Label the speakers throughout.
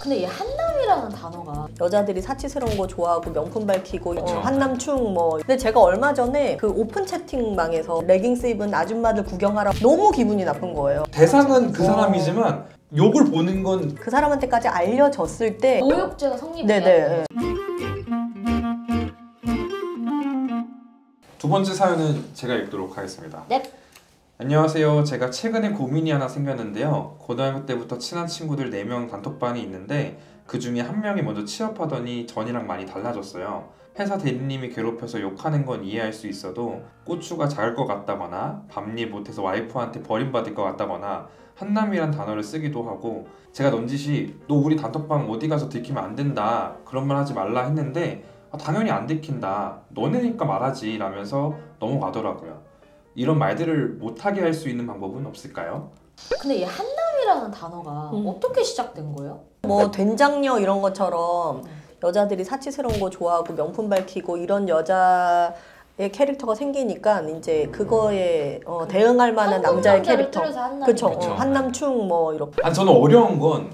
Speaker 1: 근데 이 한남이라는 단어가
Speaker 2: 여자들이 사치스러운 거 좋아하고 명품 밝히고
Speaker 3: 그쵸.
Speaker 2: 한남충 뭐. 근데 제가 얼마 전에 그 오픈 채팅방에서 레깅스 입은 아줌마들 구경하라 너무 기분이 나쁜 거예요.
Speaker 3: 대상은 그 사람이지만 욕을 보는 건
Speaker 2: 그 사람한테까지 알려졌을 때
Speaker 1: 모욕죄가 성립돼야
Speaker 2: 네네.
Speaker 1: 돼요.
Speaker 3: 두 번째 사연은 제가 읽도록 하겠습니다.
Speaker 1: 네.
Speaker 3: 안녕하세요. 제가 최근에 고민이 하나 생겼는데요. 고등학교 때부터 친한 친구들 4명 단톡방이 있는데 그 중에 한 명이 먼저 취업하더니 전이랑 많이 달라졌어요. 회사 대리님이 괴롭혀서 욕하는 건 이해할 수 있어도 고추가 작을 것 같다거나 밥일 못해서 와이프한테 버림받을 것 같다거나 한남이란 단어를 쓰기도 하고 제가 넌지시 너 우리 단톡방 어디 가서 들키면 안 된다 그런 말 하지 말라 했는데 당연히 안 들킨다 너네니까 말하지 라면서 넘어가더라고요. 이런 말들을 못하게 할 수 있는 방법은 없을까요?
Speaker 1: 근데 이 한남이라는 단어가 어떻게 시작된 거예요?
Speaker 2: 뭐 된장녀 이런 것처럼 여자들이 사치스러운 거 좋아하고 명품 밝히고 이런 여자의 캐릭터가 생기니까 이제 그거에 대응할 만한 남자의 캐릭터. 그쵸. 한남충 뭐 이렇게.
Speaker 3: 저는 어려운 건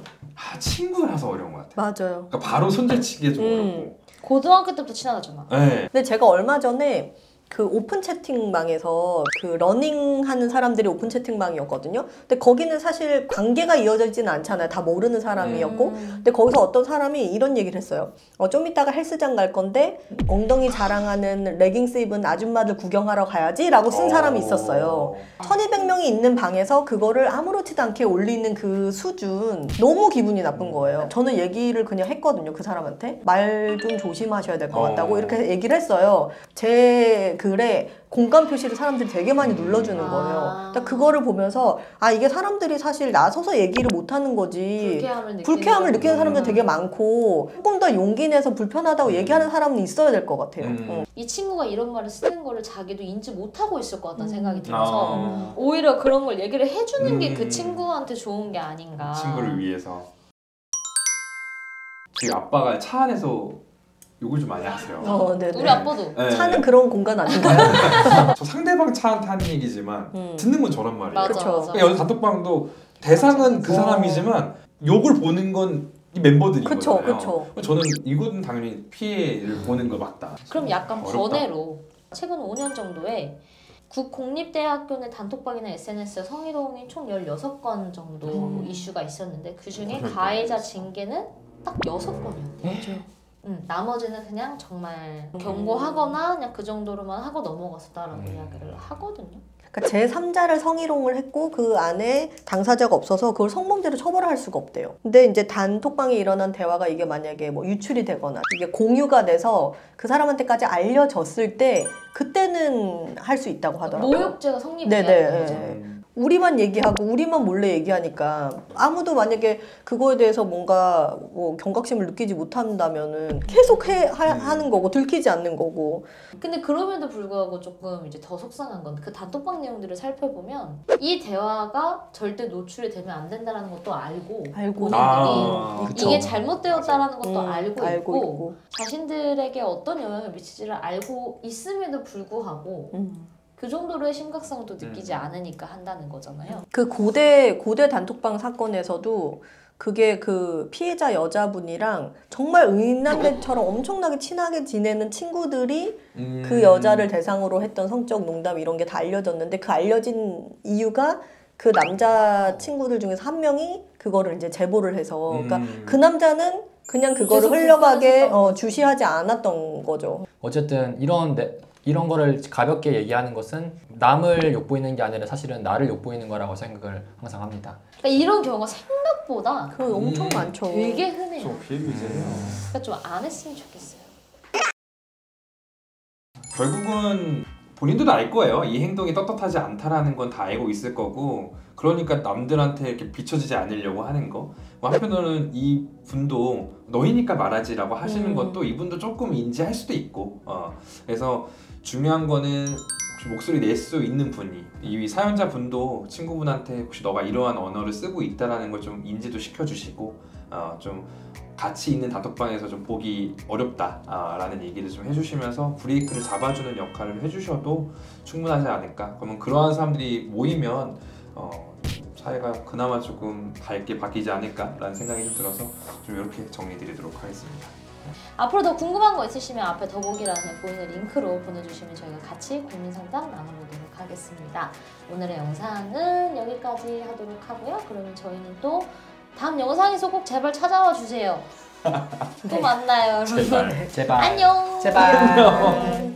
Speaker 3: 친구라서 어려운 것 같아요.
Speaker 2: 맞아요.
Speaker 3: 그러니까 바로 손절치기가 좀 어렵고.
Speaker 1: 고등학교 때부터 친하잖아.
Speaker 3: 네.
Speaker 2: 근데 제가 얼마 전에 그 오픈 채팅방에서 그 러닝 하는 사람들이 오픈 채팅방이었거든요. 근데 거기는 사실 관계가 이어지지는 않잖아요. 다 모르는 사람이었고. 근데 거기서 어떤 사람이 이런 얘기를 했어요. 좀 이따가 헬스장 갈 건데 엉덩이 자랑하는 레깅스 입은 아줌마들 구경하러 가야지 라고 쓴 사람이 있었어요. 1200명이 있는 방에서 그거를 아무렇지도 않게 올리는 그 수준 너무 기분이 나쁜 거예요. 저는 얘기를 그냥 했거든요. 그 사람한테. 말 좀 조심하셔야 될 것 같다고 이렇게 얘기를 했어요. 제 글에 공감 표시를 사람들이 되게 많이 눌러주는 거예요. 그러니까 그거를 보면서 이게 사람들이 사실 나서서 얘기를 못하는 거지. 불쾌함을 느끼는 사람들 되게 많고 조금 더 용기 내서 불편하다고 얘기하는 사람은 있어야 될 것 같아요.
Speaker 1: 이 친구가 이런 말을 쓰는 거를 자기도 인지 못하고 있을 것 같다는 생각이 들어서 오히려 그런 걸 얘기를 해주는 게 그 친구한테 좋은 게 아닌가.
Speaker 3: 친구를 위해서. 저희 아빠가 차 안에서 욕을 좀 많이 하세요.
Speaker 1: 우리 아빠도.
Speaker 3: 네.
Speaker 2: 차는 그런 공간 아닌가요?
Speaker 3: 저 상대방 차한테 하는 얘기지만 듣는 건 저란 말이에요.
Speaker 1: 맞아,
Speaker 2: 그쵸.
Speaker 1: 맞아.
Speaker 3: 여기 단톡방도 대상은 그 사람이지만 욕을 보는 건 이 멤버들이거든요.
Speaker 2: 그쵸.
Speaker 3: 저는 이건 당연히 피해를 보는 거 맞다.
Speaker 1: 그럼 약간
Speaker 3: 어렵다.
Speaker 1: 번외로 최근 5년 정도에 국공립대학교 내 단톡방이나 SNS에 성희롱이 총 16건 정도 이슈가 있었는데 그 중에 가해자 징계는 딱 6건이었대요.
Speaker 2: 맞아요.
Speaker 1: 나머지는 그냥 정말 경고하거나 그냥 그 정도로만 하고 넘어갔었다라고 이야기를 하거든요.
Speaker 2: 그러니까 제3자를 성희롱을 했고 그 안에 당사자가 없어서 그걸 성범죄로 처벌할 수가 없대요. 근데 이제 단톡방에 일어난 대화가 이게 만약에 뭐 유출이 되거나 이게 공유가 돼서 그 사람한테까지 알려졌을 때 그때는 할 수 있다고 하더라고요.
Speaker 1: 모욕죄가 성립돼야 되는 거죠.
Speaker 2: 우리만 얘기하고 우리만 몰래 얘기하니까 아무도 만약에 그거에 대해서 뭔가 뭐 경각심을 느끼지 못한다면은 계속 하는 거고 들키지 않는 거고.
Speaker 1: 근데 그럼에도 불구하고 조금 이제 더 속상한 건 그 단톡방 내용들을 살펴보면 이 대화가 절대 노출이 되면 안 된다는 것도 알고 본인들이 이게 잘못되었다라는 것도 알고 있고 자신들에게 어떤 영향을 미치지를 알고 있음에도 불구하고 그 정도로의 심각성도 느끼지 않으니까 한다는 거잖아요.
Speaker 2: 그 고대 단톡방 사건에서도 그게 그 피해자 여자분이랑 정말 의인남매처럼 엄청나게 친하게 지내는 친구들이 그 여자를 대상으로 했던 성적 농담 이런 게 다 알려졌는데 그 알려진 이유가 그 남자 친구들 중에서 한 명이 그거를 이제 제보를 해서 그러니까 그 남자는 그냥 그거를 흘려가게 주시하지 않았던 거죠.
Speaker 4: 어쨌든 이런 거를 가볍게 얘기하는 것은 남을 욕보이는 게 아니라 사실은 나를 욕보이는 거라고 생각을 항상 합니다.
Speaker 1: 그러니까 이런 경우가 생각보다
Speaker 2: 그거 엄청 많죠.
Speaker 1: 되게 흔해요.
Speaker 3: 비일비재해요.
Speaker 1: 그러니까 좀 안 했으면 좋겠어요.
Speaker 3: 결국은 본인들도 알 거예요. 이 행동이 떳떳하지 않다라는 건 다 알고 있을 거고 그러니까 남들한테 이렇게 비춰지지 않으려고 하는 거. 한편으로는 이 분도 너희니까 말하지라고 하시는 것도 이분도 조금 인지할 수도 있고 그래서 중요한 거는 혹시 목소리 낼 수 있는 분이 이 사연자 분도 친구분한테 혹시 너가 이러한 언어를 쓰고 있다라는 걸 좀 인지도 시켜주시고 좀 같이 있는 단톡방에서 좀 보기 어렵다라는 얘기를 좀 해주시면서 브레이크를 잡아주는 역할을 해주셔도 충분하지 않을까. 그러면 그러한 사람들이 모이면 사회가 그나마 조금 밝게 바뀌지 않을까라는 생각이 좀 들어서 좀 이렇게 정리드리도록 하겠습니다.
Speaker 1: 앞으로 더 궁금한 거 있으시면 앞에 더보기란에 보이는 링크로 보내주시면 저희가 같이 고민 상담 나눠보도록 하겠습니다. 오늘의 영상은 여기까지 하도록 하고요. 그러면 저희는 또 다음 영상에서 꼭 제발 찾아와 주세요. 또 만나요, 여러분.
Speaker 4: 제발.
Speaker 1: 안녕.
Speaker 2: 제발.